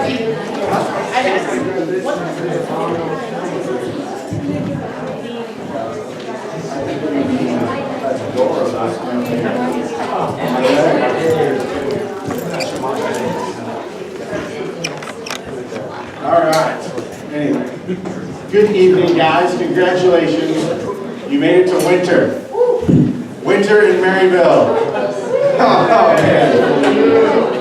All right. Anyway, good evening, guys. Congratulations. You made it to winter. Winter in Maryville. Oh, man.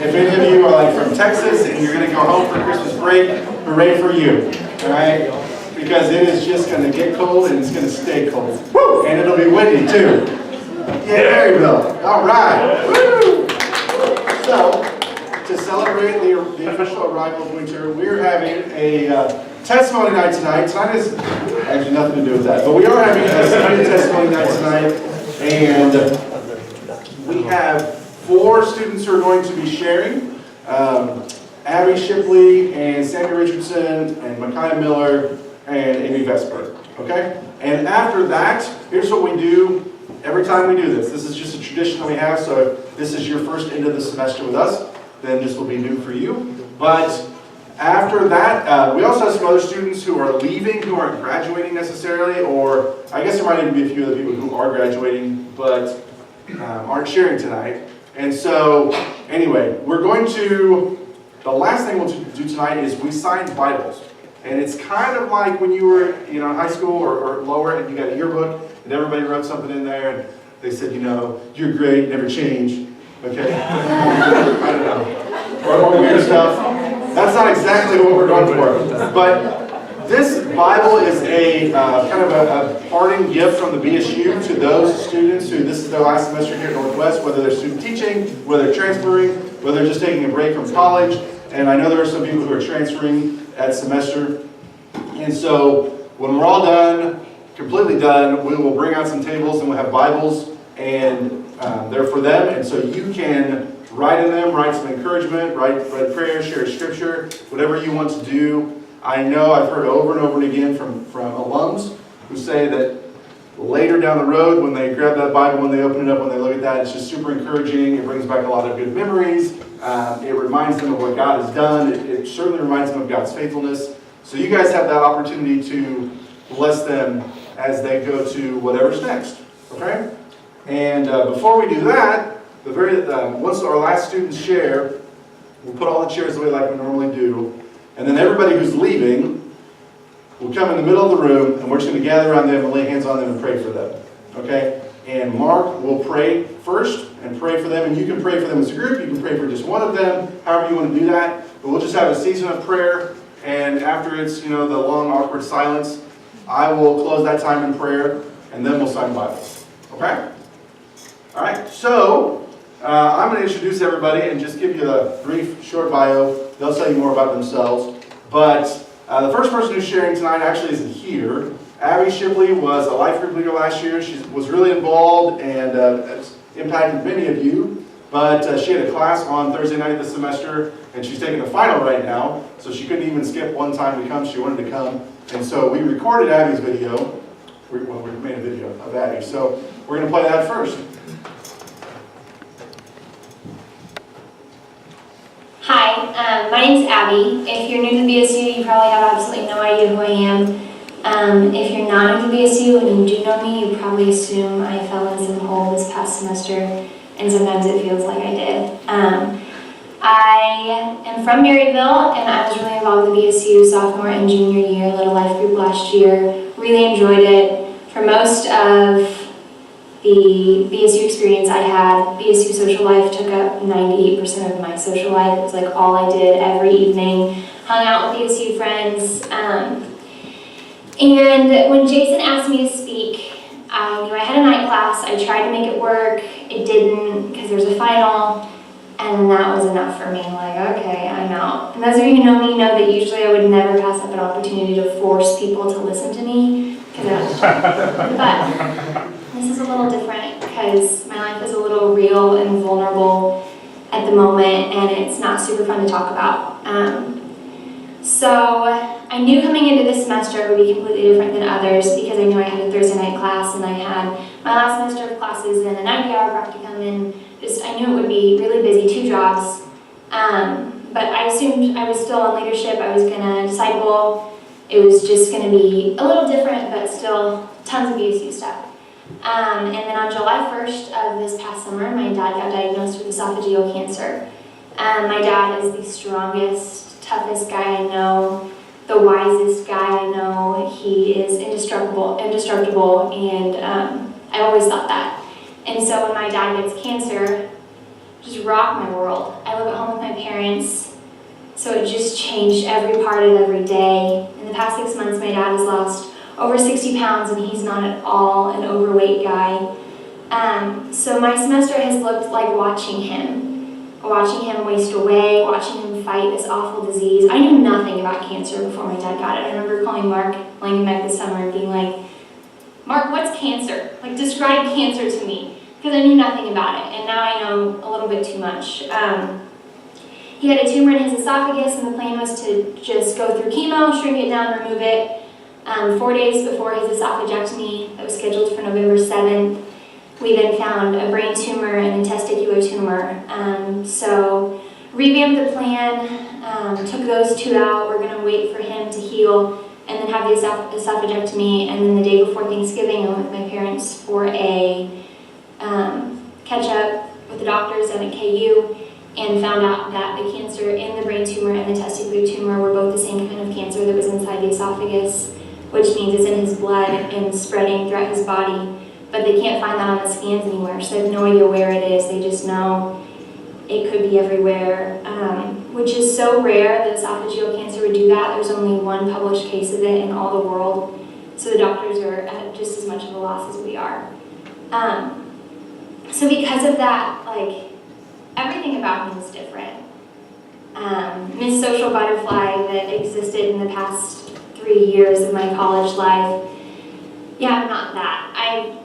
If any of you are like from Texas and you're going to go home for Christmas break, hooray for you. All right? Because it is just going to get cold and it's going to stay cold. Woo! And it'll be windy too. Yeah, Maryville. All right. Woo! So, to celebrate the official arrival of winter, we're having a testimony night tonight. Tonight is actually nothing to do with that, but we are having a testimony night tonight, and we have 4 students who are going to be sharing. Abby Shipley and Sammy Richardson and Micaiah Miller and Amy Vesper. Okay? And after that, here's what we do every time we do this. This is just a tradition that we have, so if this is your first end of the semester with us, then this will be new for you. But after that, we also have some other students who are leaving, who aren't graduating necessarily, or I guess there might even be a few other people who are graduating, but aren't sharing tonight. And so, anyway, we're going to, the last thing we'll do tonight is we signed Bibles. And it's kind of like when you were, in high school or lower, and you got a yearbook, and everybody wrote something in there, and they said, you're great, never change. Okay? I don't know. Or weird stuff. That's not exactly what we're going for. But this Bible is a kind of a parting gift from the BSU to those students who this is their last semester here at Northwest, whether they're student teaching, whether they're transferring, whether they're just taking a break from college. And I know there are some people who are transferring at semester. And so when we're all done, completely done, we will bring out some tables and we'll have Bibles, and they're for them. And so you can write in them, write some encouragement, write prayers, share scripture, whatever you want to do. I know I've heard over and over and again from alums who say that later down the road, when they grab that Bible, when they open it up, when they look at that, it's just super encouraging. It brings back a lot of good memories. It reminds them of what God has done. It certainly reminds them of God's faithfulness. So you guys have that opportunity to bless them as they go to whatever's next. Okay? And before we do that, once our last students share, we'll put all the chairs away like we normally do. And then everybody who's leaving will come in the middle of the room, and we're just going to gather around them and lay hands on them and pray for them. Okay? And Mark will pray first and pray for them. And you can pray for them as a group. You can pray for just one of them, however you want to do that. But we'll just have a season of prayer. And after it's, the long, awkward silence, I will close that time in prayer, and then we'll sign Bibles. Okay? All right. So I'm going to introduce everybody and just give you a brief, short bio. They'll tell you more about themselves. But the first person who's sharing tonight actually isn't here. Abby Shipley was a life group leader last year. She was really involved and has impacted many of you. But she had a class on Thursday night this semester, and she's taking a final right now. So she couldn't even skip one time to come. She wanted to come. And so we recorded Abby's video. We made a video of Abby. So we're going to play that first. Hi, my name's Abby. If you're new to BSU, you probably have absolutely no idea who I am. If you're not new to BSU and you do know me, you probably assume I fell in some hole this past semester, and sometimes it feels like I did. I am from Maryville, and I was really involved with BSU sophomore and junior year, led a life group last year. Really enjoyed it. For most of the BSU experience I had, BSU social life took up 98% of my social life. It was like all I did every evening, hung out with BSU friends. And when Jason asked me to speak, I knew I had a night class. I tried to make it work. It didn't because there was a final. And that was enough for me. Like, okay, I'm out. And those of you who know me know that usually I would never pass up an opportunity to force people to listen to me. But this is a little different because my life is a little real and vulnerable at the moment, and it's not super fun to talk about. So I knew coming into this semester it would be completely different than others because I knew I had a Thursday night class and I had my last semester of classes and a 90-hour practicum, and I knew it would be really busy, 2 jobs. But I assumed I was still on leadership, I was gonna disciple. It was just gonna be a little different, but still tons of BSU stuff. And then on July 1st of this past summer, my dad got diagnosed with esophageal cancer. My dad is the strongest, toughest guy I know, the wisest guy I know. He is indestructible, and I always thought that. And so when my dad gets cancer, just rocked my world. I live at home with my parents, so it just changed every part of every day. In the past 6 months, my dad has lost over 60 pounds, and he's not at all an overweight guy. So my semester has looked like watching him waste away, watching him fight this awful disease. I knew nothing about cancer before my dad got it. I remember calling Mark Langenbeck this summer and being like, Mark, what's cancer? Like, describe cancer to me, because I knew nothing about it, and now I know a little bit too much. He had a tumor in his esophagus, and the plan was to just go through chemo, shrink it down, remove it. 4 days before his esophagectomy that was scheduled for November 7th, we then found a brain tumor and a testicular tumor. So revamped the plan, took those two out. We're going to wait for him to heal and then have the esophagectomy. And then the day before Thanksgiving, I went with my parents for a catch-up with the doctors at KU and found out that the cancer in the brain tumor and the testicular tumor were both the same kind of cancer that was inside the esophagus, which means it's in his blood and spreading throughout his body. But they can't find that on the scans anywhere, so they have no idea where it is. They just know it could be everywhere, which is so rare that esophageal cancer would do that. There's only one published case of it in all the world, so the doctors are at just as much of a loss as we are. So because of that, like, everything about me was different. Miss Social Butterfly that existed in the past 3 years of my college life, yeah, I'm not that. I'm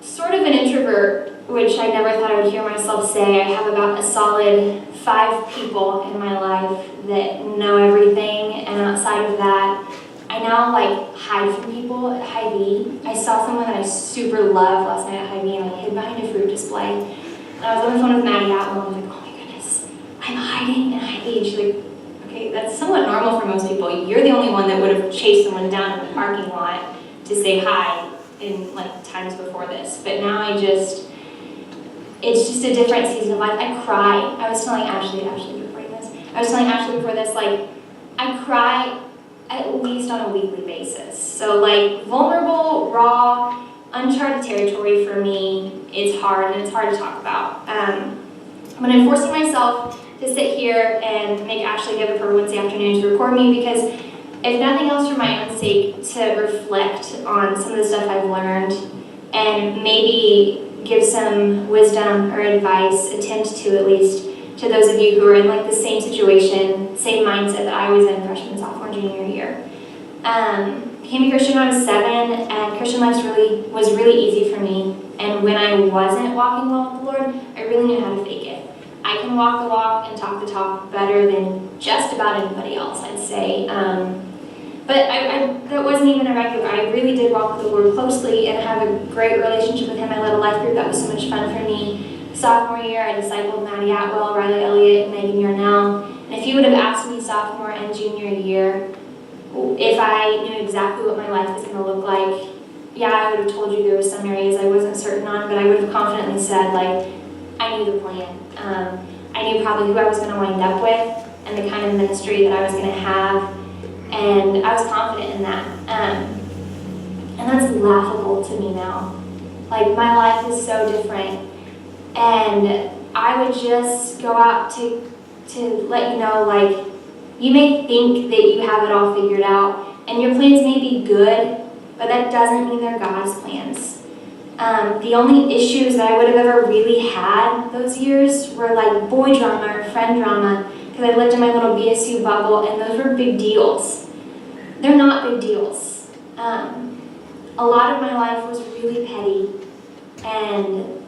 sort of an introvert, which I never thought I would hear myself say. I have about a solid 5 people in my life that know everything, and outside of that, I now like hide from people at Hy-Vee. I saw someone that I super loved last night at Hy-Vee, and I hid behind a fruit display. And I was on the phone with Maddie Atwell, and I was like, oh my goodness, I'm hiding in Hy-Vee. And she's like, okay, that's somewhat normal for most people. You're the only one that would have chased someone down in the parking lot to say hi in like times before this. But now it's just a different season of life. I cry. I was telling Ashley before this, like, I cry at least on a weekly basis. So like vulnerable, raw, uncharted territory for me is hard, and it's hard to talk about. But I'm forcing myself to sit here and make Ashley give up her Wednesday afternoon to record me, because if nothing else for my own sake, to reflect on some of the stuff I've learned and maybe give some wisdom or advice, attempt to at least, to those of you who are in like the same situation, same mindset that I was in freshman, sophomore, junior year. Became a Christian when I was 7, and Christian life was really easy for me. And when I wasn't walking well with the Lord, I really knew how to fake it. I can walk the walk and talk the talk better than just about anybody else, I'd say. But that wasn't even a regular. I really did walk with the Lord closely and have a great relationship with Him. I led a life group that was so much fun for me. Sophomore year, I discipled Maddie Atwell, Riley Elliott, and Megan Yarnell. And if you would have asked me sophomore and junior year if I knew exactly what my life was going to look like, yeah, I would have told you there were some areas I wasn't certain on, but I would have confidently said, like, I knew the plan. I knew probably who I was going to wind up with and the kind of ministry that I was going to have, and I was confident in that. And that's laughable to me now. Like, my life is so different, and I would just go out to let you know, like, you may think that you have it all figured out, and your plans may be good, but that doesn't mean they're God's plans. The only issues that I would have ever really had those years were like boy drama or friend drama, because I lived in my little BSU bubble, and those were big deals. They're not big deals. A lot of my life was really petty, and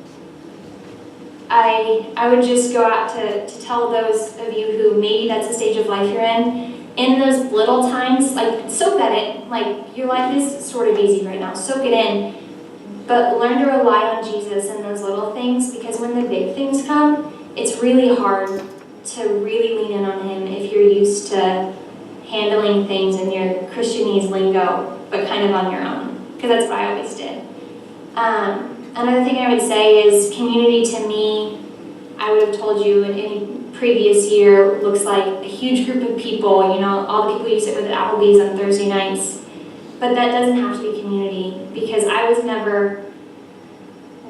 I would just go out to tell those of you who maybe that's the stage of life you're in those little times, like, soak that in. Like, your life is sort of easy right now, soak it in, but learn to rely on Jesus in those little things, because when the big things come, it's really hard to really lean in on Him used to handling things in your Christianese lingo, but kind of on your own, because that's what I always did. Another thing I would say is community to me, I would have told you in any previous year, looks like a huge group of people, you know, all the people you sit with at Applebee's on Thursday nights. But that doesn't have to be community, because I was never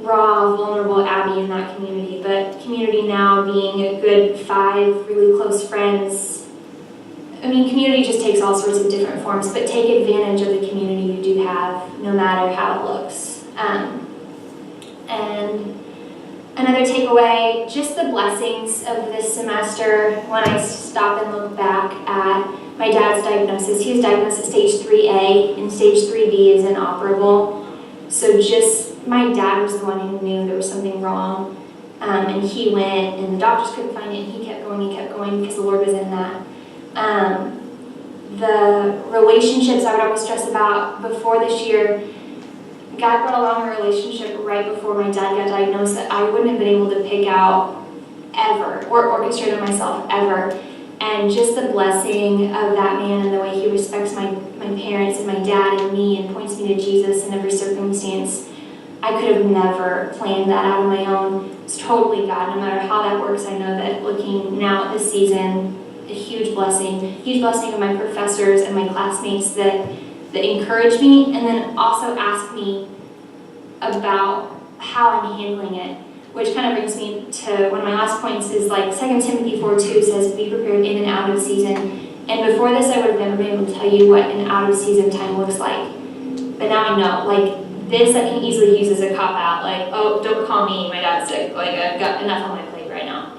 raw, vulnerable Abby in that community. But community now being a good 5 really close friends. I mean, community just takes all sorts of different forms, but take advantage of the community you do have, no matter how it looks. And another takeaway, just the blessings of this semester when I stop and look back at my dad's diagnosis. He was diagnosed at stage 3A, and stage 3B is inoperable. So just, my dad was the one who knew there was something wrong. And he went, and the doctors couldn't find it, and he kept going, because the Lord was in that. The relationships I would always stress about before this year, God brought along a relationship right before my dad got diagnosed that I wouldn't have been able to pick out ever, or orchestrate on myself ever. And just the blessing of that man and the way he respects my parents and my dad and me and points me to Jesus in every circumstance, I could have never planned that out on my own. It's totally God. No matter how that works, I know that looking now at this season, a huge blessing of my professors and my classmates that encourage me and then also ask me about how I'm handling it, which kind of brings me to one of my last points is like 2 Timothy 4:2 says, be prepared in and out of season. And before this, I would have never been able to tell you what an out of season time looks like. But now I know, like this I can easily use as a cop-out, like, oh, don't call me, my dad's sick, like I've got enough on my plate right now.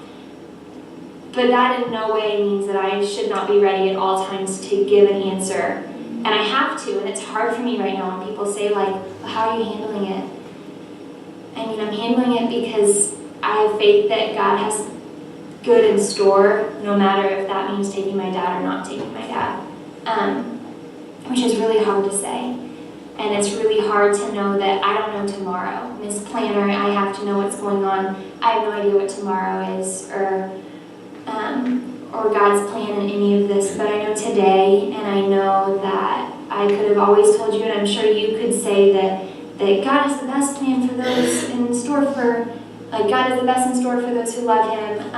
But that in no way means that I should not be ready at all times to give an answer. And I have to, and it's hard for me right now when people say like, well, how are you handling it? I mean, I'm handling it because I have faith that God has good in store, no matter if that means taking my dad or not taking my dad, which is really hard to say. And it's really hard to know that I don't know tomorrow. Miss Planner, I have to know what's going on. I have no idea what tomorrow is, or God's plan in any of this, but I know today, and I know that I could have always told you, and I'm sure you could say that God has the best plan for those in store for, like God has the best in store for those who love Him.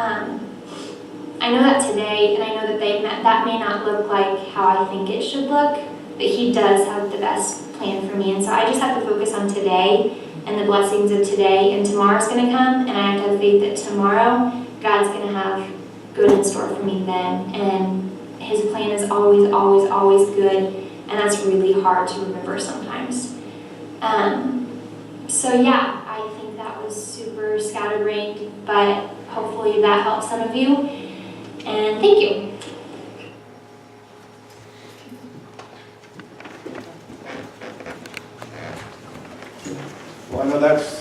I know that today, and I know that that may not look like how I think it should look, but He does have the best plan for me, and so I just have to focus on today and the blessings of today, and tomorrow's going to come, and I have to have faith that tomorrow God's going to have good in store for me then, and His plan is always, always, always good, and that's really hard to remember sometimes. So yeah, I think that was super scatterbrained, but hopefully that helps some of you, and thank you. Well, I know that's,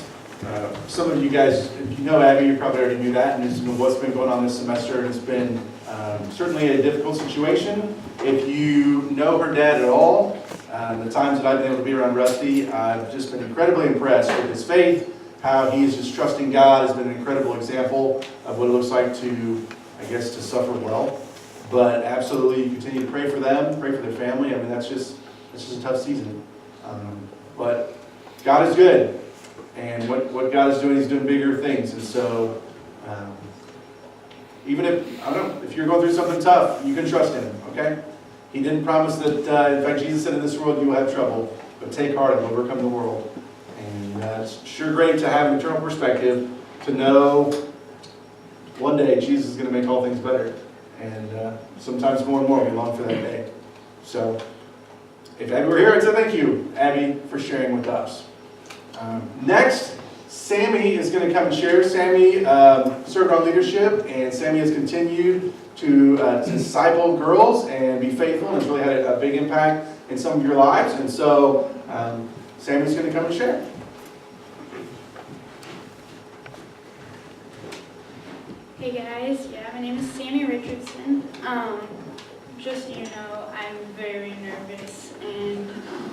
some of you guys, if you know Abby, you probably already knew that, and this is what's been going on this semester. It's been certainly a difficult situation. If you know her dad at all, the times that I've been able to be around Rusty, I've just been incredibly impressed with his faith, how he is just trusting God has been an incredible example of what it looks like to, I guess, to suffer well. But absolutely, continue to pray for them, pray for their family. I mean, that's just a tough season. But God is good. And what God is doing, He's doing bigger things. And so, even if, I don't know, if you're going through something tough, you can trust Him, okay? He didn't promise that, in fact, Jesus said in this world you will have trouble, but take heart and overcome the world. And it's sure great to have an eternal perspective, to know one day Jesus is going to make all things better. And sometimes more and more we long for that day. So, if Abby were here, I'd say thank you, Abby, for sharing with us. Next, Sammy is going to come and share. Sammy served on leadership, and Sammy has continued to disciple girls and be faithful, and has really had a big impact in some of your lives. And so, Sammy's going to come and share. Hey guys, my name is Sammy Richardson. Just so you know, I'm very nervous, and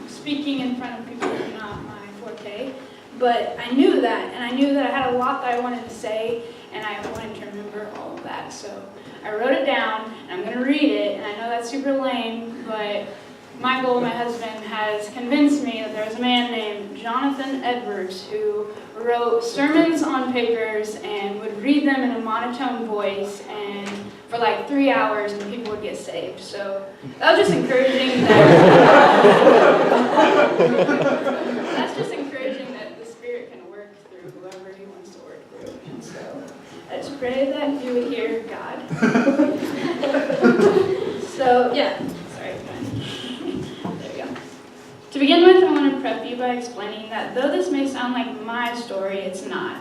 speaking in front of people is not my forte. But I knew that, and I knew that I had a lot that I wanted to say, and I wanted to remember all of that. So I wrote it down, and I'm going to read it, and I know that's super lame, but Michael, my husband, has convinced me that there's a man named Jonathan Edwards who wrote sermons on papers and would read them in a monotone voice and for like 3 hours and people would get saved. So that was just encouraging that's just encouraging that the Spirit can work through whoever He wants to work through. And so I just pray that you would hear God. So yeah, sorry. There we go. To begin with, I want to prep you by explaining that though this may sound like my story, it's not.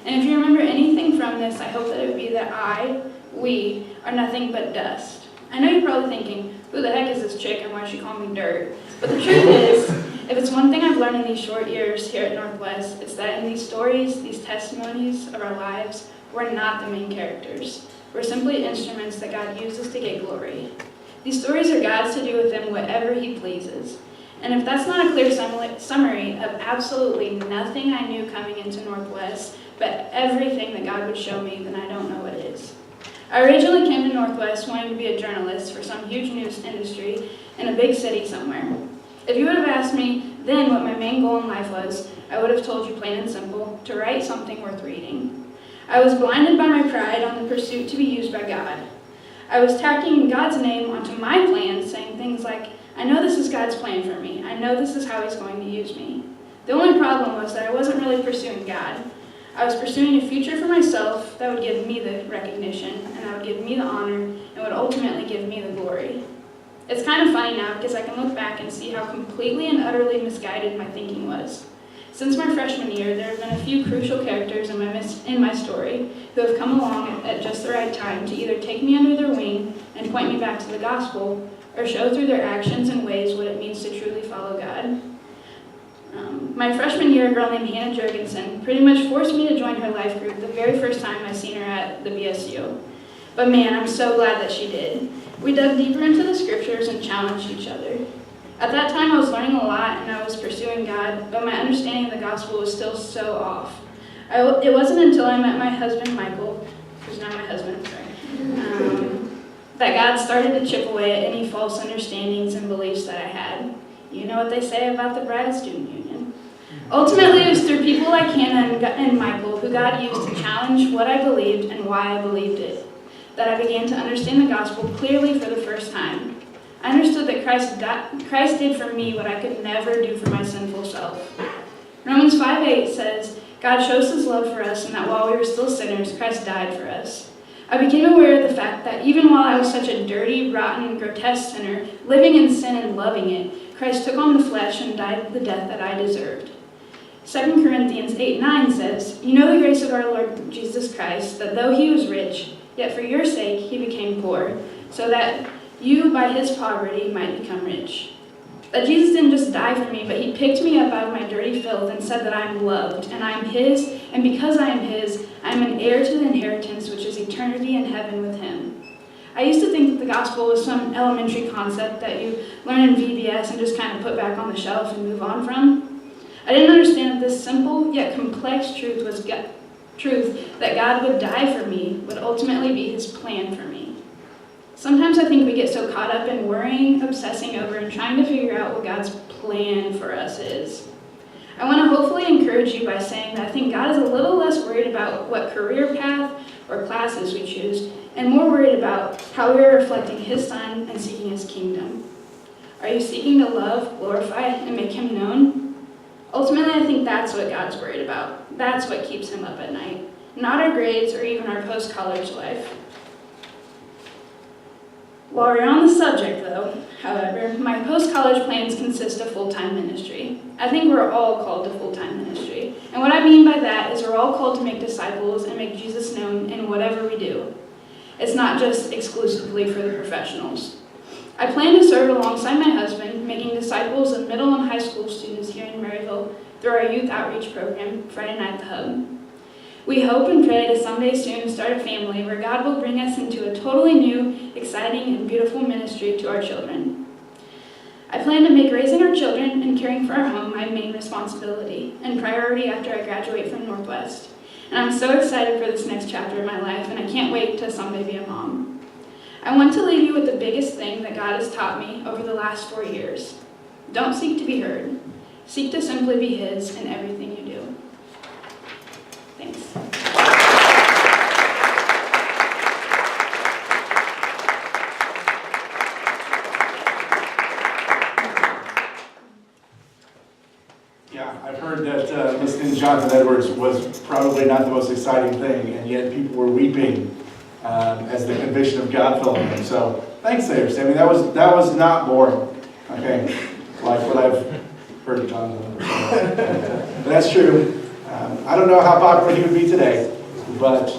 And if you remember anything from this, I hope that it would be that we are nothing but dust. I know you're probably thinking, who the heck is this chick and why is she calling me dirt? But the truth is, if it's one thing I've learned in these short years here at Northwest, it's that in these stories, these testimonies of our lives, we're not the main characters. We're simply instruments that God uses to get glory. These stories are God's to do with them whatever He pleases. And if that's not a clear summary of absolutely nothing I knew coming into Northwest, but everything that God would show me, then I don't know what is. I originally came to Northwest wanting to be a journalist for some huge news industry in a big city somewhere. If you would have asked me then what my main goal in life was, I would have told you plain and simple, to write something worth reading. I was blinded by my pride on the pursuit to be used by God. I was tacking God's name onto my plans, saying things like, I know this is God's plan for me. I know this is how He's going to use me. The only problem was that I wasn't really pursuing God. I was pursuing a future for myself that would give me the recognition, and that would give me the honor, and would ultimately give me the glory. It's kind of funny now because I can look back and see how completely and utterly misguided my thinking was. Since my freshman year, there have been a few crucial characters in my story who have come along at just the right time to either take me under their wing and point me back to the gospel, or show through their actions and ways what it means to truly follow God. My freshman year, a girl named Hannah Jurgensen pretty much forced me to join her life group the very first time I seen her at the BSU. But man, I'm so glad that she did. We dug deeper into the scriptures and challenged each other. At that time, I was learning a lot and I was pursuing God, but my understanding of the gospel was still so off. It wasn't until I met my husband, Michael, who's now my husband, that God started to chip away at any false understandings and beliefs that I had. You know what they say about the Brattle Student Union. Ultimately, it was through people like Hannah and Michael who God used to challenge what I believed and why I believed it, that I began to understand the gospel clearly for the first time. I understood that Christ did for me what I could never do for my sinful self. Romans 5:8 says, God shows His love for us and that while we were still sinners, Christ died for us. I became aware of the fact that even while I was such a dirty, rotten, grotesque sinner, living in sin and loving it, Christ took on the flesh and died the death that I deserved. 2 Corinthians 8:9 says, You know the grace of our Lord Jesus Christ, that though He was rich, yet for your sake He became poor, so that you by His poverty might become rich. That Jesus didn't just die for me, but He picked me up out of my dirty filth and said that I am loved, and I am His, and because I am His, I am an heir to the inheritance, which is eternity in heaven with Him. I used to think that the gospel was some elementary concept that you learn in VBS and just kind of put back on the shelf and move on from. I didn't understand that this simple yet complex truth was truth that God would die for me would ultimately be His plan for me. Sometimes I think we get so caught up in worrying, obsessing over, and trying to figure out what God's plan for us is. I want to hopefully encourage you by saying that I think God is a little less worried about what career path or classes we choose, and more worried about how we are reflecting His Son and seeking His kingdom. Are you seeking to love, glorify, and make Him known? Ultimately, I think that's what God's worried about. That's what keeps Him up at night, not our grades or even our post-college life. While we're on the subject, though, however, my post-college plans consist of full-time ministry. I think we're all called to full-time ministry. And what I mean by that is we're all called to make disciples and make Jesus known in whatever we do. It's not just exclusively for the professionals. I plan to serve alongside my husband, making disciples of middle and high school students here in Maryville through our youth outreach program, Friday Night at the Hub. We hope and pray to someday soon start a family where God will bring us into a totally new, exciting, and beautiful ministry to our children. I plan to make raising our children and caring for our home my main responsibility and priority after I graduate from Northwest. And I'm so excited for this next chapter of my life, and I can't wait to someday be a mom. I want to leave you with the biggest thing that God has taught me over the last 4 years. Don't seek to be heard. Seek to simply be His in everything you do. Thanks. Yeah, I've heard that listening to Jonathan Edwards was probably not the most exciting thing, and yet people were weeping as the conviction of God fell on them. So thanks there, Sammy. That was not boring. Okay, like what I've heard of Jonathan. But that's true. I don't know how popular he would be today, but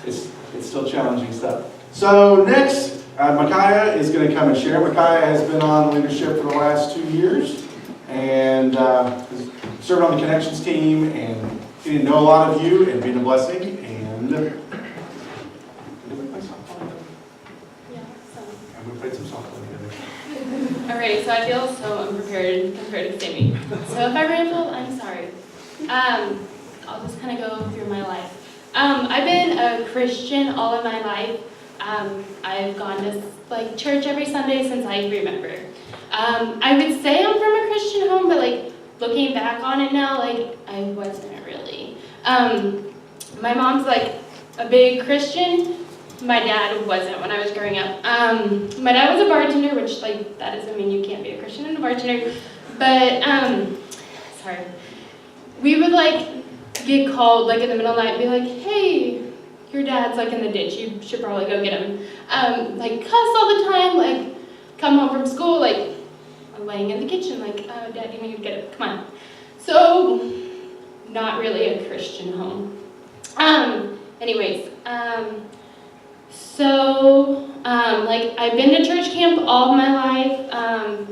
it's still challenging stuff. So next, Micaiah is going to come and share. Micaiah has been on leadership for the last 2 years, and has served on the connections team and getting to know a lot of you and being a blessing. And we played some softball together. Alright, so I feel so unprepared compared to Sammy. So if I ramble, I'm sorry. I'll just kind of go through my life. I've been a Christian all of my life. I've gone to church every Sunday since I remember. I would say I'm from a Christian home, but looking back on it now, I wasn't really. My mom's a big Christian. My dad wasn't when I was growing up. My dad was a bartender, which that doesn't mean you can't be a Christian and a bartender. But sorry, we would get called in the middle of the night and be like, "Hey, your dad's in the ditch. You should probably go get him." Cuss all the time. Come home from school I'm laying in the kitchen "Oh, Dad, you need to get it. Come on." So not really a Christian home. Anyways. I've been to church camp all of my life,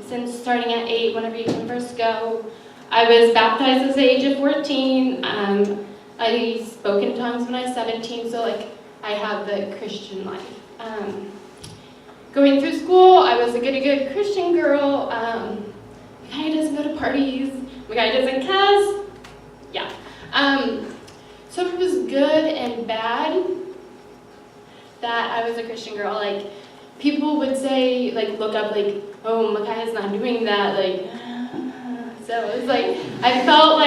since starting at 8, whenever you can first go. I was baptized at the age of 14. I spoke in tongues when I was 17, so I have the Christian life. Going through school, I was a good Christian girl. My guy doesn't go to parties. My guy doesn't cuss. Yeah. So it was good and bad that I was a Christian girl. People would say, look up, "Oh, Micaiah's not doing that." So it was I felt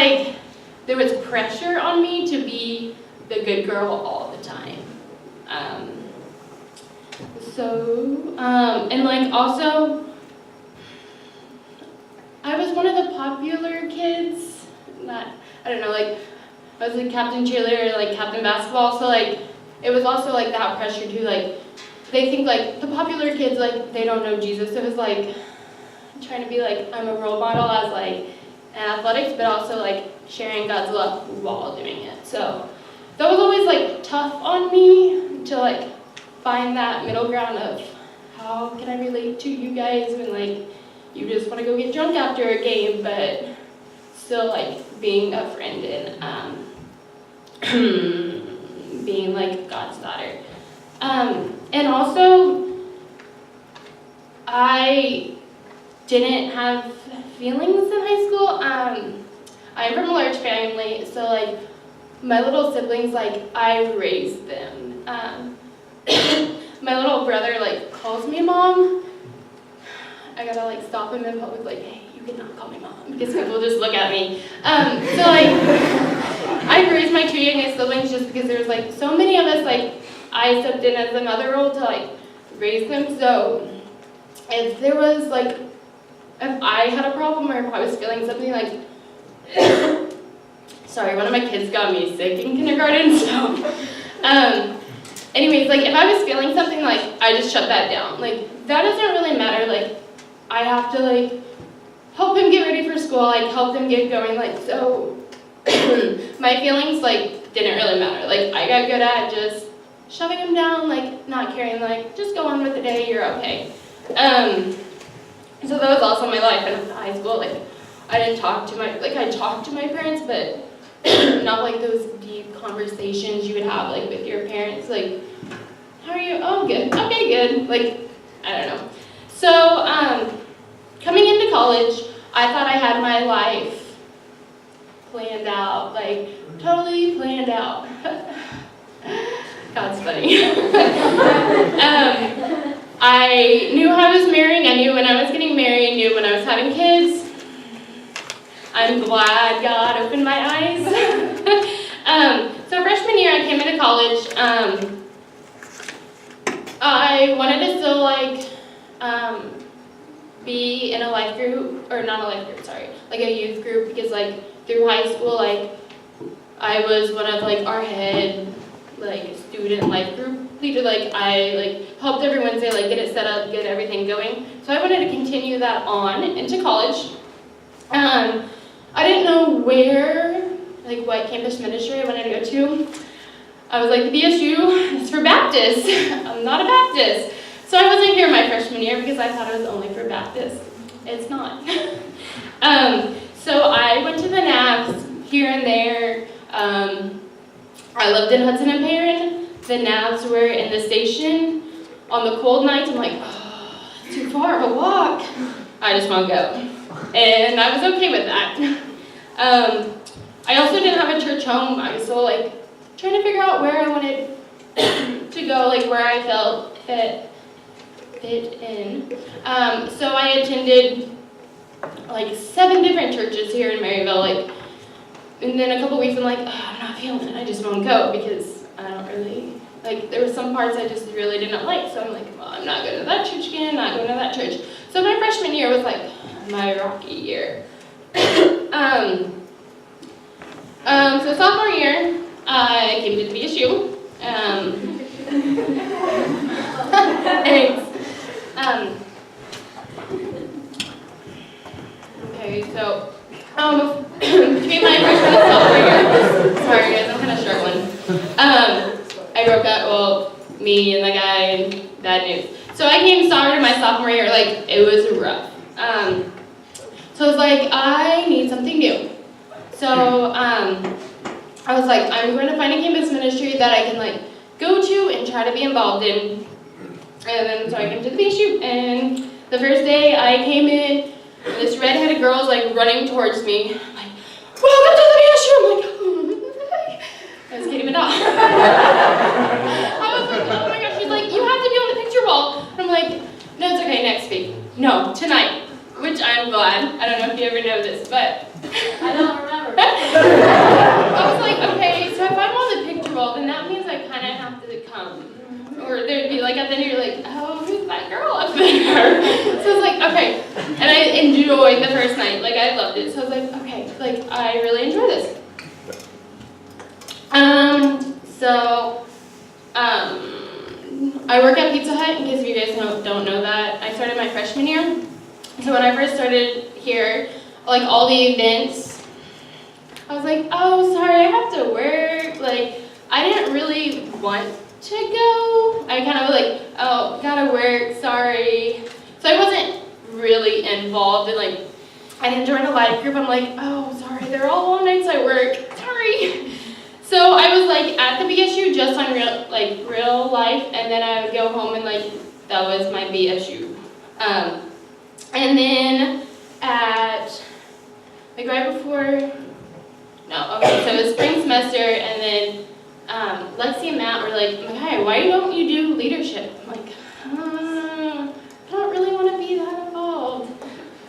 there was pressure on me to be the good girl all the time. Also, I was one of the popular kids. I don't know, I was captain cheerleader, captain basketball, so it was also that pressure too, they think the popular kids, they don't know Jesus. It was trying to be I'm a role model as in athletics, but also sharing God's love while doing it. So that was always tough on me to find that middle ground of how can I relate to you guys when you just want to go get drunk after a game, but still being a friend and being God's daughter. And also, I didn't have feelings in high school. I'm from a large family, so my little siblings, I raised them. My little brother calls me mom. I gotta stop him in public, "Hey, you cannot call me mom," because people just look at me. I raised my 2 youngest siblings just because there was so many of us, I stepped in as a mother role to raise them. So if there was if I had a problem or if I was feeling something sorry, one of my kids got me sick in kindergarten, so anyways, if I was feeling something, I just shut that down. That doesn't really matter. I have to help him get ready for school, help him get going, so my feelings didn't really matter. I got good at just shoving him down, not caring, just go on with the day, you're okay. So that was also my life in high school. I didn't talk to my, I talked to my parents, but not those deep conversations you would have with your parents, how are you? Oh, good. Okay, good. I don't know. So coming into college, I thought I had my life planned out, totally planned out. God's funny. I knew how I was marrying, I knew when I was getting married, knew when I was having kids. I'm glad God opened my eyes. So freshman year I came into college. I wanted to still be in a life group, or not a life group, sorry, like a youth group, because through high school, I was one of our head student life group leader. I helped every Wednesday get it set up, get everything going. So I wanted to continue that on into college. I didn't know where, what campus ministry I wanted to go to. I was like, the BSU is for Baptists. I'm not a Baptist. So I wasn't here my freshman year because I thought it was only for Baptists. It's not. So I went to the NABs here and there. I lived in Hudson and Perrin. The NABs were in the station. On the cold nights, I'm like, oh, too far of a walk. I just won't go. And I was okay with that. I also didn't have a church home. I was still trying to figure out where I wanted to go, where I felt fit in. So I attended 7 different churches here in Maryville. And then a couple weeks I'm like, oh, I'm not feeling it. I just won't go because I don't really, there were some parts I just really didn't like. So I'm like, well, I'm not going to that church again, not going to that church. So my freshman year was my rocky year. So sophomore year, I came to the BSU. Thanks. Okay, so between my freshman and sophomore year, sorry guys, I'm kind of struggling. I broke up, well, me and the guy, and bad news. So I started my sophomore year, it was rough. So I was like, I need something new. So I was like, I'm going to find a campus ministry that I can go to and try to be involved in. And then so I came to the BSU, and the first day I came in, this red-headed girl is running towards me. I'm like, welcome to the BSU. I'm like, oh. I was getting it off. I was like, oh my gosh. She's like, you have to be on the picture wall. And I'm like, no, it's okay, next week. No, tonight. Which I'm glad. I don't know if you ever know this, but I don't remember. I was like, okay, so if I'm on the picture wall, then that means I kind of have to come. Or there'd be at the end, you're like, oh, who's that girl up there? So I was like, okay. And I enjoyed the first night. I loved it. So I was like, okay, I really enjoy this. I work at Pizza Hut, in case you guys don't know that. I started my freshman year. So when I first started here, all the events, I was like, oh, sorry, I have to work. I didn't really want to go. I kind of oh, gotta work, sorry. So I wasn't really involved in I didn't join a life group. I'm like, oh, sorry, they're all long nights I work, sorry. So I was at the BSU just on real life, and then I would go home and that was my BSU. And then at right before, no, okay, so it was spring semester, and then Lexi and Matt were like, hey, why don't you do leadership? I'm like, I don't really want to be that involved.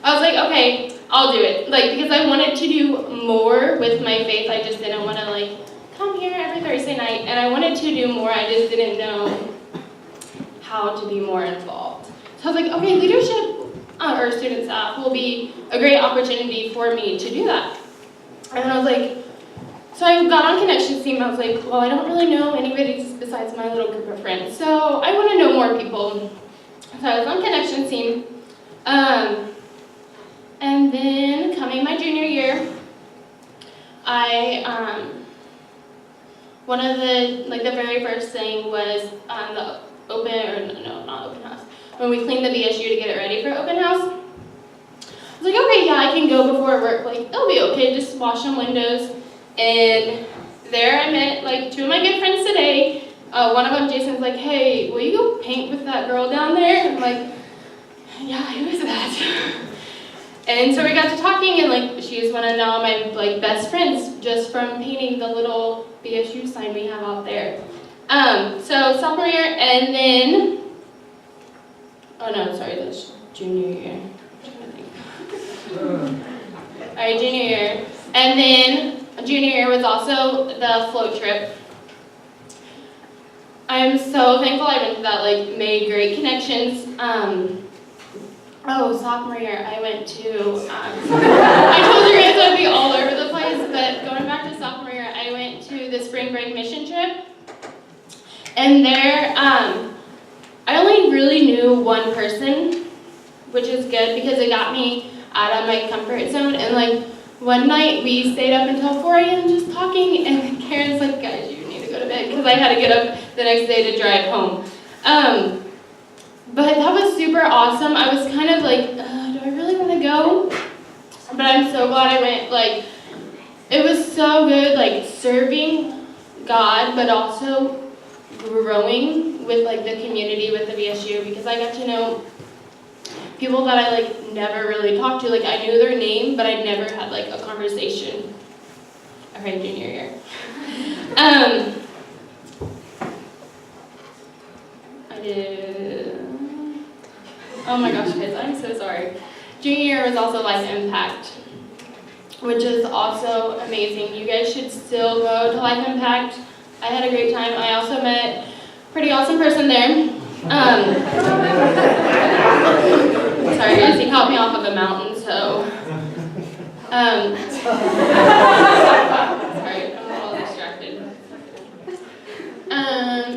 I was like, okay, I'll do it. Because I wanted to do more with my faith. I just didn't want to come here every Thursday night, and I wanted to do more. I just didn't know how to be more involved. So I was like, okay, leadership or student staff will be a great opportunity for me to do that. And I was like, so I got on Connections team. I was like, well, I don't really know anybody besides my little group of friends, so I want to know more people. So I was on Connections team. And then coming my junior year, one of the very first thing was the open, or no, not open house. When we cleaned the BSU to get it ready for open house, I was like, okay, yeah, I can go before work. It'll be okay, just wash some windows. And there I met 2 of my good friends today. One of them, Jason's like, hey, will you go paint with that girl down there? I'm like, yeah, who is that? And so we got to talking, and she's one of now my best friends just from painting the little BSU sign we have out there. So sophomore year, and then Oh no, sorry, that's junior year. I'm trying to think. Alright, junior year. And then junior year was also the float trip. I'm so thankful I went to that, like, made great connections. Sophomore year, I went to, I told you guys I'd be all over the place, but going back to sophomore year, I went to the spring break mission trip. And there, I only really knew one person, which is good because it got me out of my comfort zone. And like one night we stayed up until 4 a.m. just talking, and Karen's like, guys, you need to go to bed because I had to get up the next day to drive home. But that was super awesome. I was kind of like, do I really want to go? But I'm so glad I went. Like, it was so good, like serving God, but also growing with like the community with the VSU, because I got to know people that I like never really talked to. Like I knew their name, but I'd never had like a conversation. Okay, junior year. I did. Oh my gosh, guys, I'm so sorry. Junior year was also Life Impact, which is also amazing. You guys should still go to Life Impact. I had a great time. I also met a pretty awesome person there. Sorry guys, he helped me off of a mountain, so. Sorry, I'm a little distracted.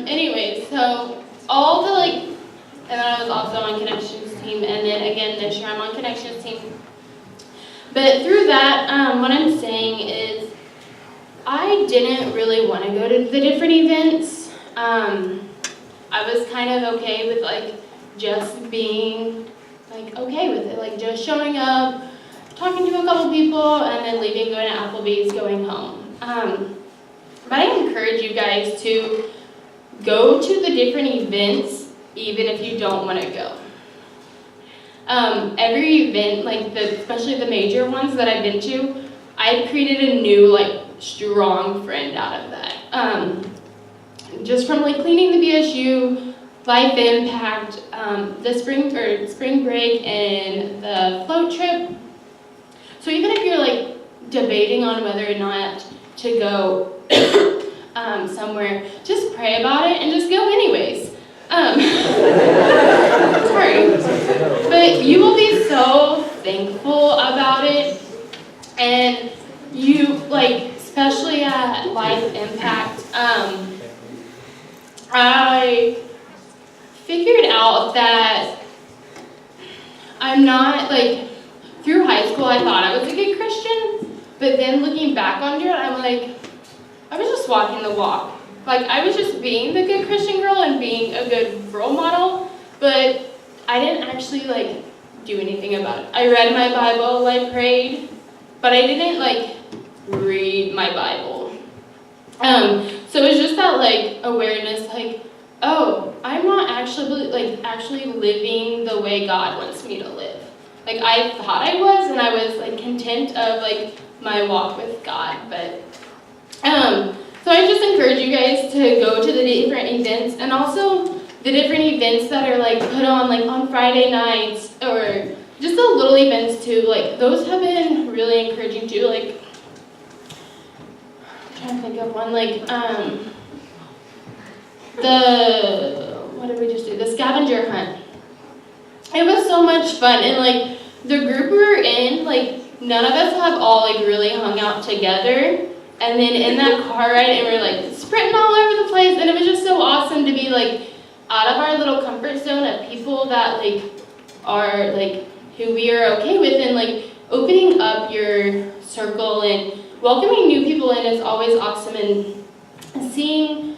Anyway, so all the like, and then I was also on Connections team, and then again this year I'm on Connections team. But through that, what I'm saying is, I didn't really want to go to the different events. I was kind of okay with like just being like okay with it, like just showing up, talking to a couple people, and then leaving, going to Applebee's, going home. But I encourage you guys to go to the different events, even if you don't want to go. Every event, like especially the major ones that I've been to, I've created a new like strong friend out of that. Just from like cleaning the BSU, Life Impact, the spring break, and the float trip. So even if you're like debating on whether or not to go somewhere, just pray about it and just go anyways. Sorry, but you will be so thankful about it, and you like, especially at Life Impact. I figured out that I'm not like, through high school I thought I was a good Christian, but then looking back on it, I'm like, I was just walking the walk. Like I was just being the good Christian girl and being a good role model, but I didn't actually like do anything about it. I read my Bible, I prayed, but I didn't like read my Bible. So it's just that like awareness, like, oh, I'm not actually living the way God wants me to live. Like I thought I was, and I was like content of like my walk with God, but so I just encourage you guys to go to the different events, and also the different events that are like put on like on Friday nights, or just the little events too. Like those have been really encouraging too. Like I'm trying to think of one, like what did we just do? The scavenger hunt. It was so much fun, and like the group we were in, like none of us have all like really hung out together. And then in that car ride, and we're like sprinting all over the place, and it was just so awesome to be like out of our little comfort zone of people that like are like who we are okay with, and like opening up your circle and welcoming new people in is always awesome. And seeing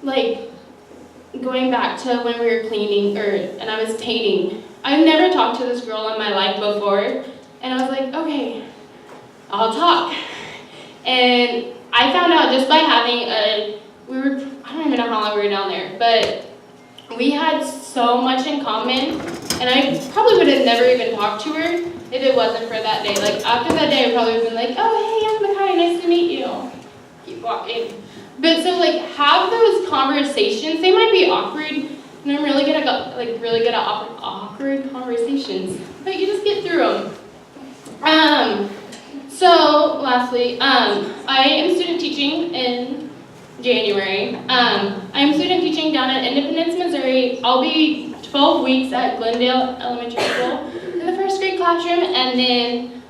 like going back to when we were cleaning and I was painting, I've never talked to this girl in my life before, and I was like, okay, I'll talk. And I found out just by having I don't even know how long we were down there, but we had so much in common, and I probably would have never even talked to her if it wasn't for that day. Like after that day, I probably would have been like, oh, hey, I'm Makai, nice to meet you. Keep walking. But so like have those conversations, they might be awkward, and I'm really good at awkward conversations, but you just get through them. So lastly, I am student teaching in January. I am student teaching down at Independence, Missouri. I'll be 12 weeks at Glendale Elementary School in the first grade classroom, and then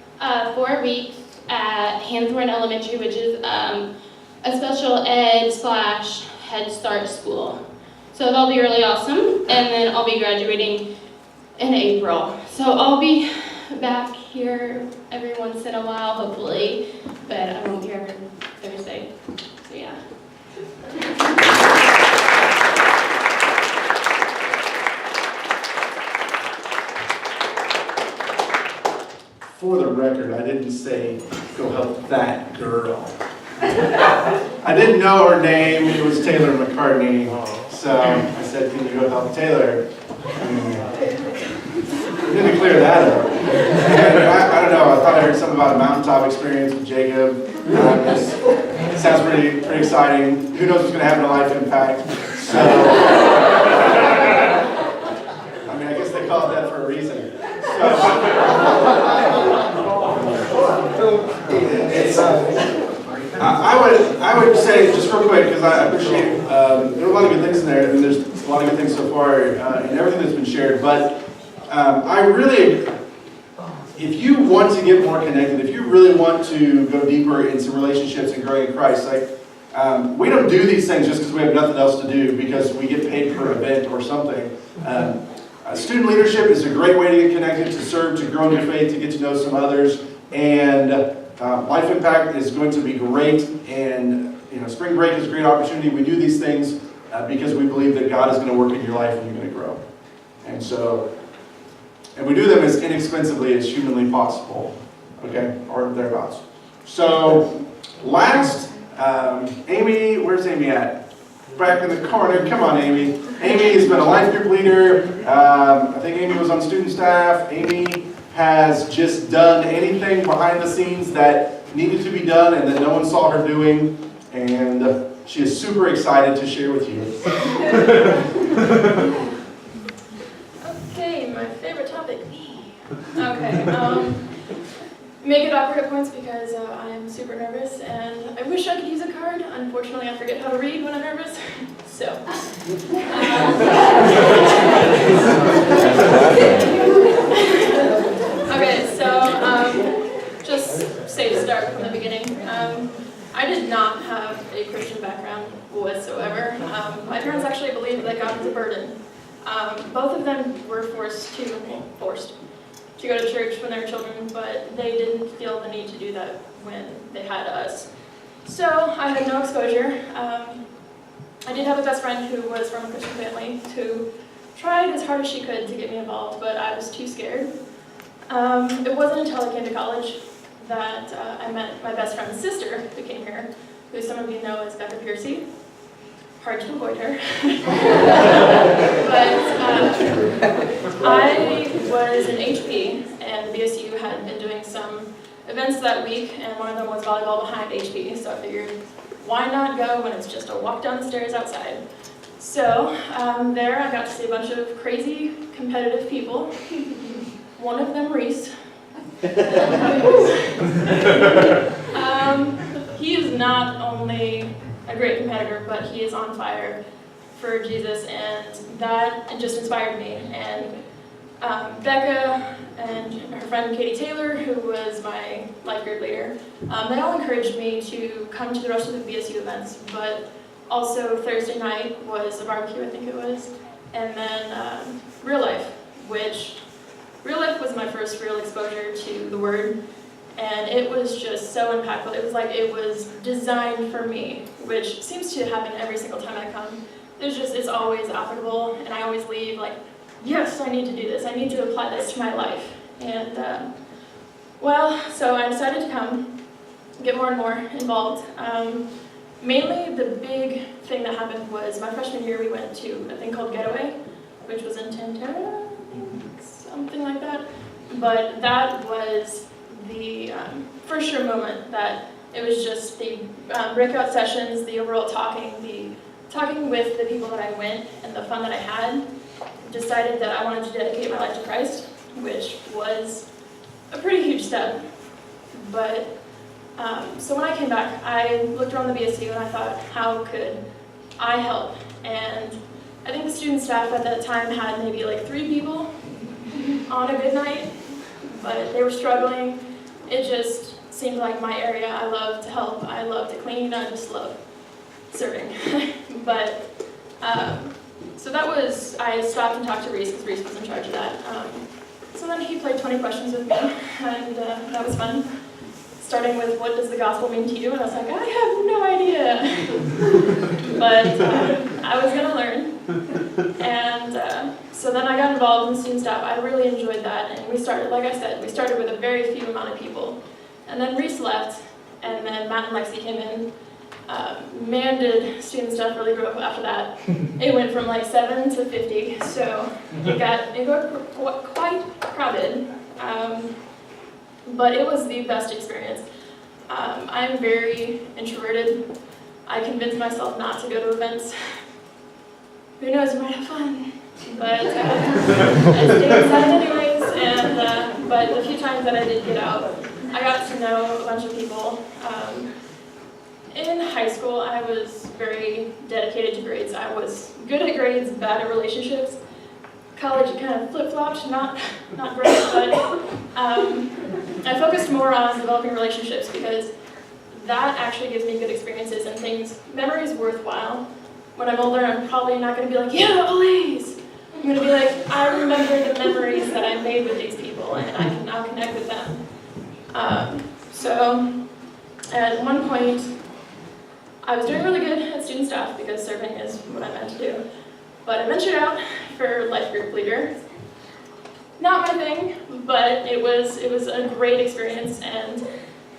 4 weeks at Hanthorne Elementary, which is a special ed / Head Start school. So that'll be really awesome, and then I'll be graduating in April. So I'll be back here every once in a while, hopefully, but I won't be here every Thursday. So yeah. For the record, I didn't say, go help that girl. I didn't know her name, it was Taylor McCartney, so I said, can you go help Taylor? We need to clear that up. I don't know, I thought I heard something about a mountaintop experience with Jacob. It sounds pretty exciting. Who knows what's going to happen to Life Impact? So, I mean, I guess they call it that for a reason. I would say, just real quick, because I appreciate, there are a lot of good things in there, and there's a lot of good things so far in everything that's been shared, but I really, if you want to get more connected, if you really want to go deeper in some relationships and growing in Christ, like, we don't do these things just because we have nothing else to do, because we get paid per event or something. Student leadership is a great way to get connected, to serve, to grow in your faith, to get to know some others, and Life Impact is going to be great, and spring break is a great opportunity. We do these things because we believe that God is going to work in your life and you're going to grow. And so, and we do them as inexpensively as humanly possible, okay, or thereabouts. So, last, Amy, where's Amy at? Back in the corner, come on Amy. Amy has been a life group leader. I think Amy was on student staff. Amy has just done anything behind the scenes that needed to be done and that no one saw her doing, and she is super excited to share with you. Okay, my favorite topic, me. Okay, make it awkward at points because I am super nervous and I wish I could use a card. Unfortunately, I forget how to read when I'm nervous. So, okay, so just safe start from the beginning. I did not have a Christian background whatsoever. My parents actually believed that God was a burden. Both of them were forced to go to church when they were children, but they didn't feel the need to do that when they had us. So I had no exposure. I did have a best friend who was from a Christian family who tried as hard as she could to get me involved, but I was too scared. It wasn't until I came to college that I met my best friend's sister who came here, who some of you know as Becca Piercy. Hard to avoid her. But I was in HP, and BSU had been doing some events that week, and one of them was volleyball behind HP, so I figured, why not go when it's just a walk down the stairs outside? So there I got to see a bunch of crazy, competitive people. One of them, Reese. He is not only a great competitor, but he is on fire for Jesus, and that just inspired me. And Becca and her friend Katie Taylor, who was my life group leader, they all encouraged me to come to the rest of the BSU events, but also Thursday night was a barbecue, I think it was, and then Real Life, which Real Life was my first real exposure to the Word, and it was just so impactful. It was like it was designed for me, which seems to happen every single time I come. It's always applicable, and I always leave like, yes, I need to do this. I need to apply this to my life. And so I decided to come, get more and more involved. Mainly the big thing that happened was my freshman year we went to a thing called Getaway, which was in Tantera, something like that. But that was the for sure moment that it was just the breakout sessions, the overall talking, the talking with the people that I went and the fun that I had, decided that I wanted to dedicate my life to Christ, which was a pretty huge step. But so when I came back, I looked around the BSU and I thought, how could I help? And I think the student staff at that time had maybe like 3 people on a good night, but they were struggling. It just seemed like my area. I love to help, I love to clean, I just love serving. But so that was, I stopped and talked to Reese because Reese was in charge of that. So then he played 20 questions with me, and that was fun. Starting with, what does the gospel mean to you? And I was like, I have no idea. But I was gonna learn. And so then I got involved in student staff. I really enjoyed that. And we started, like I said, we started with a very few amount of people. And then Reese left, and then Matt and Lexi came in. Man, did student staff really grow up after that. It went from like 7 to 50, so it got quite crowded. But it was the best experience. I'm very introverted. I convinced myself not to go to events. Who knows, we might have fun. But I stayed inside anyways, and but the few times that I did get out, I got to know a bunch of people. In high school, I was very dedicated to grades. I was good at grades, bad at relationships. College kind of flip-flopped, not great, but I focused more on developing relationships because that actually gives me good experiences and things, memories worthwhile. When I'm older, I'm probably not going to be like, yeah, all A's. I'm going to be like, I remember the memories that I made with these people, and I'll connect with them. So at one point, I was doing really good at student staff because serving is what I meant to do. But I ventured out for life group leader. Not my thing, but it was a great experience, and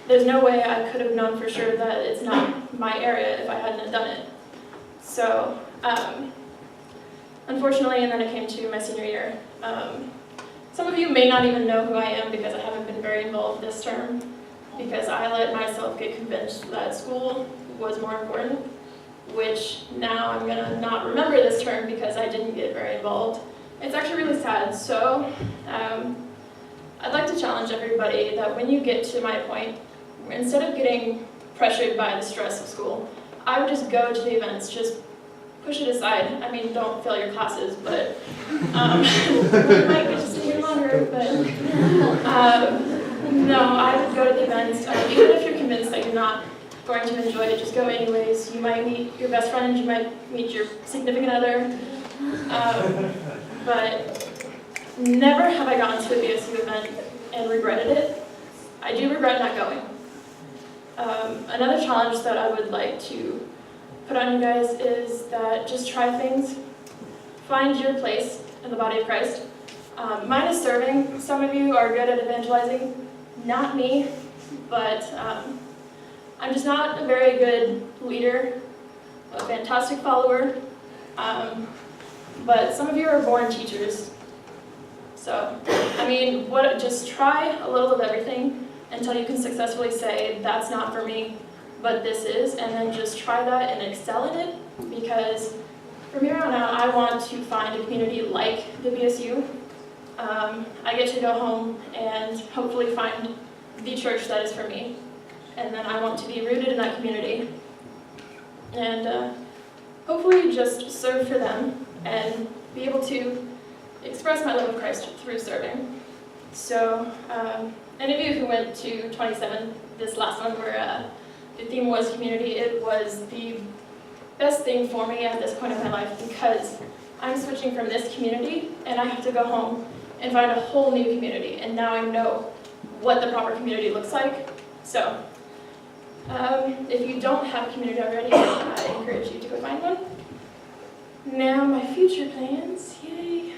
there's no way I could have known for sure that it's not my area if I hadn't have done it. So, unfortunately, and then it came to my senior year. Some of you may not even know who I am because I haven't been very involved this term, because I let myself get convinced that school was more important, which now I'm gonna not remember this term because I didn't get very involved. It's actually really sad. So I'd like to challenge everybody that when you get to my point, instead of getting pressured by the stress of school, I would just go to the events, just push it aside. I mean, don't fail your classes, but you might get to stay here longer, but no, I would go to the events. Even if you're convinced that you're not going to enjoy it, just go anyways. You might meet your best friend, you might meet your significant other, but never have I gone to a BSU event and regretted it. I do regret not going. Another challenge that I would like to put on you guys is that just try things. Find your place in the body of Christ. Mine is serving. Some of you are good at evangelizing. Not me, but I'm just not a very good leader, a fantastic follower, but some of you are born teachers. So, I mean, just try a little of everything until you can successfully say, that's not for me, but this is, and then just try that and excel in it, because from here on out, I want to find a community like the BSU. I get to go home and hopefully find the church that is for me. And then I want to be rooted in that community. And hopefully just serve for them and be able to express my love of Christ through serving. So, any of you who went to 27, this last one where the theme was community, it was the best thing for me at this point in my life because I'm switching from this community and I have to go home and find a whole new community. And now I know what the proper community looks like. So, if you don't have a community already, I encourage you to go find one. Now, my future plans, yay.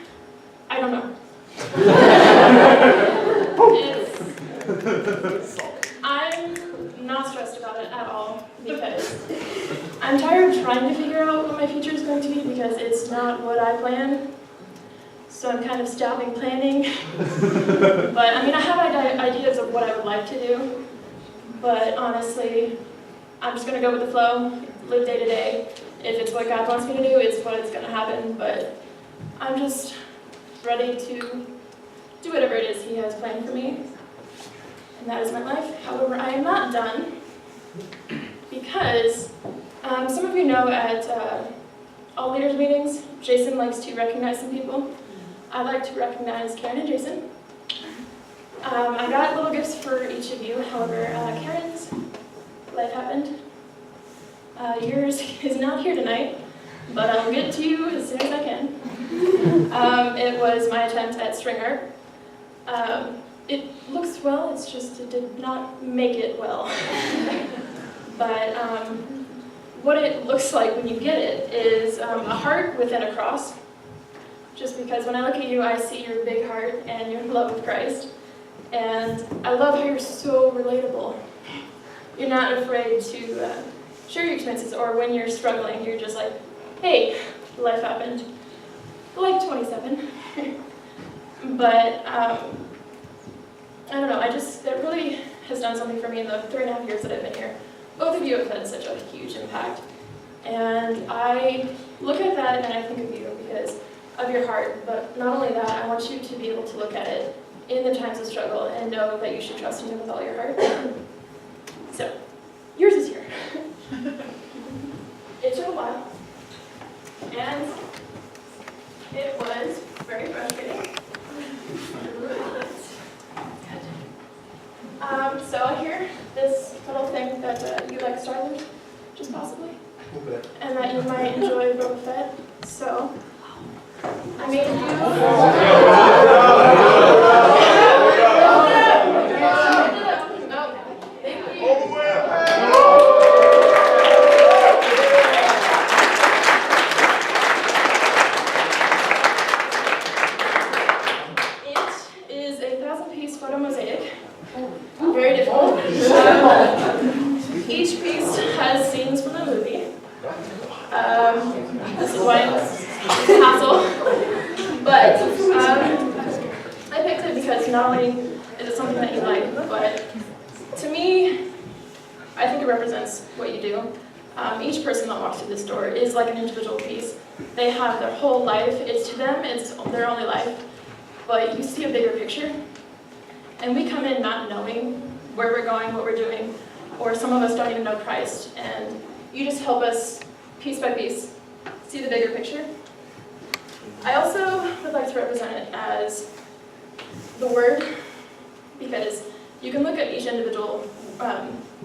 I don't know. I'm not stressed about it at all because I'm tired of trying to figure out what my future is going to be because it's not what I planned. So I'm kind of stopping planning. But I mean, I have ideas of what I would like to do. But honestly, I'm just going to go with the flow, live day to day, if it's what God wants me to do, it's what it's going to happen. But I'm just ready to do whatever it is He has planned for me. And that is my life. However, I am not done because some of you know at all leaders meetings, Jason likes to recognize some people. I'd like to recognize Karen and Jason. I got little gifts for each of you. However, Karen's life happened. Yours is not here tonight, but I'll get to you as soon as I can. It was my attempt at string art. It looks well, it's just it did not make it well. But what it looks like when you get it is a heart within a cross. Just because when I look at you, I see your big heart and your love of Christ. And I love how you're so relatable. You're not afraid to share your experiences, or when you're struggling, you're just like, hey, life happened. Like 27. But I don't know, that really has done something for me in the 3.5 years that I've been here. Both of you have had such a huge impact. And I look at that and I think of you because of your heart. But not only that, I want you to be able to look at it in the times of struggle and know that you should trust in Him with all your heart. So, yours is here. It took a while. And it was very frustrating. So I hear this little thing that you like Star Wars, just possibly, and that you might enjoy Boba Fett. So I made It is a 1,000-piece photo mosaic. Very difficult. Each piece has scenes from the movie. This is why it's a hassle. But I picked it because not only is it something that you like, but to me, I think it represents what you do. Each person that walks through this door is like an individual piece. They have their whole life. It's to them, it's their only life. But you see a bigger picture. And we come in not knowing where we're going, what we're doing, or some of us don't even know Christ. And you just help us, piece by piece, see the bigger picture. I also would like to represent it as the Word, because you can look at each individual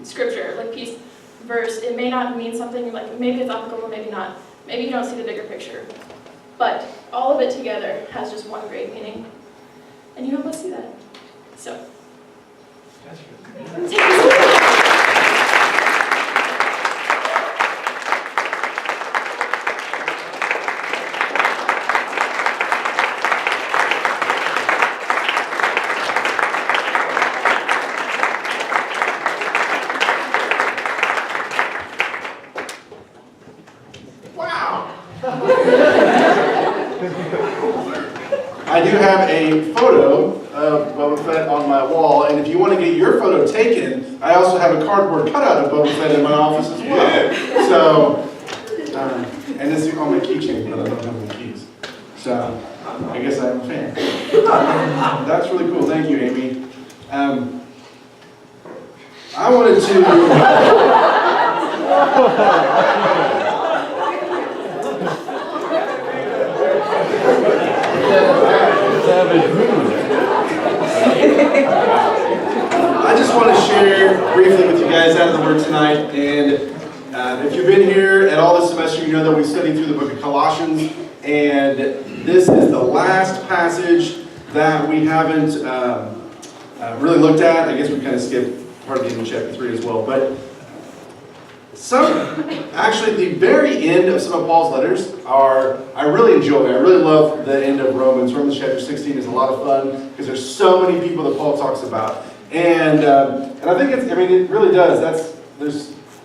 scripture, like piece, verse. It may not mean something, like maybe it's applicable, maybe not. Maybe you don't see the bigger picture. But all of it together has just one great meaning. And you help us see that. So. Wow! I do have a photo of Boba Fett on my wall, and if you want to get your photo taken, I also have a cardboard cutout of Boba Fett in my office as well. So, and this is on my keychain, but I don't have my keys. So, I guess I'm a fan. That's really cool. Thank you, Amy. I wanted to... I just want to share briefly with you guys out of the Word tonight, and if you've been here at all this semester, you know that we studied through the book of Colossians, and this is the last passage that we haven't really looked at. I guess we kind of skipped part of the end of chapter 3 as well, but actually the very end of some of Paul's letters I really enjoy. I really love the end of Romans. Romans chapter 16 is a lot of fun because there's so many people that Paul talks about. And I think it really does.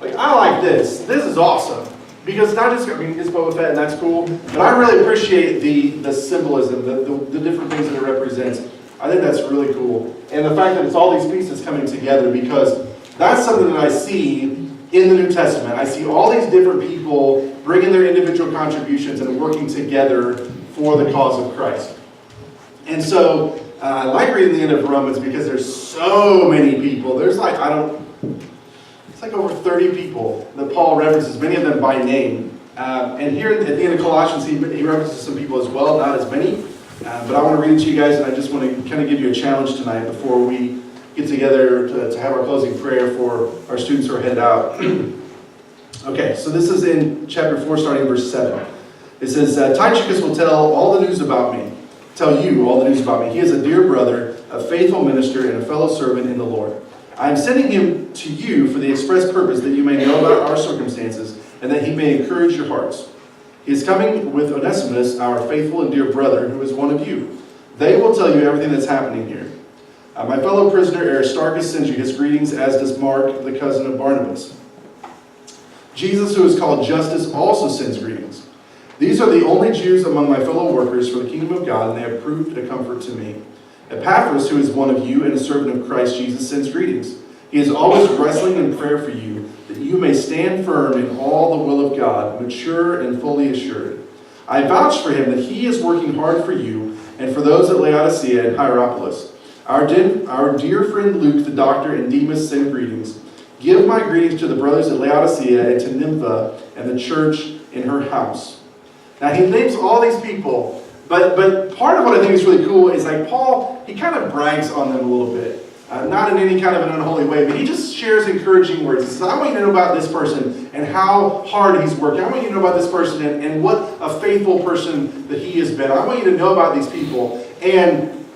I like this. This is awesome. Because it's not just, it's Boba Fett and that's cool, but I really appreciate the symbolism, the different things that it represents. I think that's really cool. And the fact that it's all these pieces coming together, because that's something that I see in the New Testament. I see all these different people bringing their individual contributions and working together for the cause of Christ. And so I like reading the end of Romans because there's so many people. There's like, it's like over 30 people that Paul references, many of them by name. And here at the end of Colossians, he references some people as well, not as many. But I want to read it to you guys, and I just want to kind of give you a challenge tonight before we get together to have our closing prayer for our students who are headed out. Okay, so this is in chapter 4, starting in verse 7. It says, Tychicus will tell all the news about me. Tell you all the news about me. He is a dear brother, a faithful minister, and a fellow servant in the Lord. I am sending him to you for the express purpose that you may know about our circumstances, and that he may encourage your hearts. He is coming with Onesimus, our faithful and dear brother, who is one of you. They will tell you everything that's happening here. My fellow prisoner Aristarchus sends you his greetings, as does Mark, the cousin of Barnabas. Jesus, who is called Justus, also sends greetings. These are the only Jews among my fellow workers for the kingdom of God, and they have proved a comfort to me. Epaphras, who is one of you and a servant of Christ Jesus, sends greetings. He is always wrestling in prayer for you, that you may stand firm in all the will of God, mature and fully assured. I vouch for him that he is working hard for you and for those at Laodicea and Hierapolis. Our dear friend Luke, the doctor, and Demas send greetings. Give my greetings to the brothers at Laodicea and to Nympha and the church in her house. Now he names all these people, but part of what I think is really cool is like Paul, he kind of brags on them a little bit. Not in any kind of an unholy way, but he just shares encouraging words. He says, I want you to know about this person and how hard he's working. I want you to know about this person and what a faithful person that he has been. I want you to know about these people. And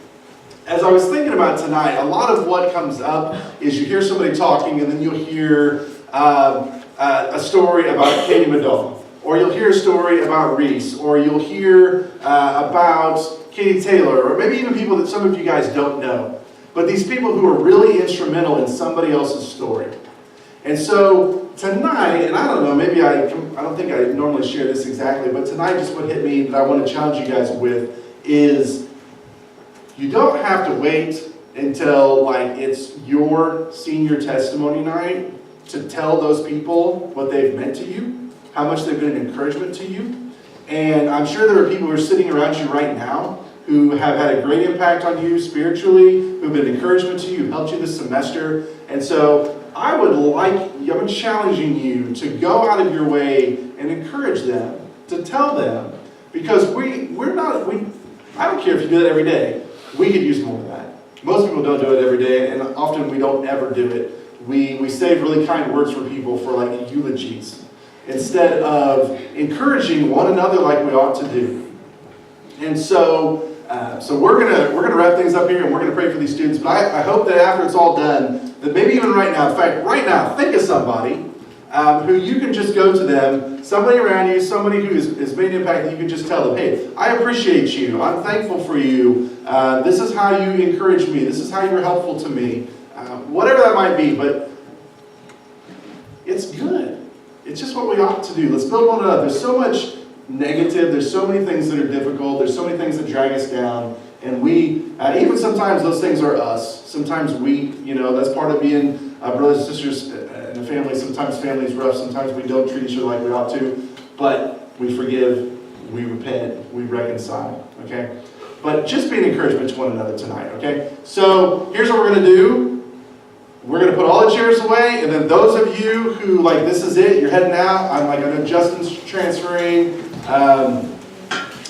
as I was thinking about tonight, a lot of what comes up is you hear somebody talking and then you'll hear a story about Katie Madone. Or you'll hear a story about Reese. Or you'll hear about Katie Taylor. Or maybe even people that some of you guys don't know. But these people who are really instrumental in somebody else's story. And so tonight, and I don't know, maybe I don't think I normally share this exactly, but tonight just what hit me that I want to challenge you guys with is you don't have to wait until like it's your senior testimony night to tell those people what they've meant to you, how much they've been an encouragement to you. And I'm sure there are people who are sitting around you right now who have had a great impact on you spiritually, who've been an encouragement to you, helped you this semester. And so I'm challenging you to go out of your way and encourage them, to tell them, because I don't care if you do that every day. We could use more of that. Most people don't do it every day, and often we don't ever do it. We save really kind words for people for like eulogies, instead of encouraging one another like we ought to do. And so we're gonna wrap things up here, and we're gonna pray for these students. But I hope that after it's all done, that maybe even right now, in fact, right now, think of somebody who you can just go to them, somebody around you, somebody who has made an impact that you can just tell them, hey, I appreciate you. I'm thankful for you. This is how you encourage me. This is how you're helpful to me. Whatever that might be, but it's good. It's just what we ought to do. Let's build one another. There's so much negative. There's so many things that are difficult. There's so many things that drag us down. And we, even sometimes those things are us. Sometimes we, that's part of being brothers and sisters in a family. Sometimes family's rough. Sometimes we don't treat each other like we ought to. But we forgive, we repent, we reconcile, okay? But just be an encouragement to one another tonight, okay? So here's what we're going to do. We're going to put all the chairs away, and then those of you who, this is it, you're heading out. I know Justin's transferring. I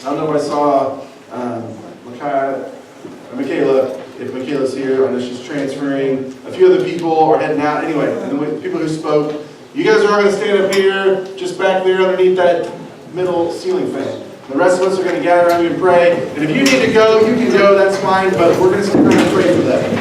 don't know if I saw Michaela. If Michaela's here, I know she's transferring. A few other people are heading out. Anyway, and the people who spoke, you guys are all going to stand up here, just back there underneath that middle ceiling fan. The rest of us are going to gather around you and pray. And if you need to go, you can go. That's fine. But we're going to pray for them.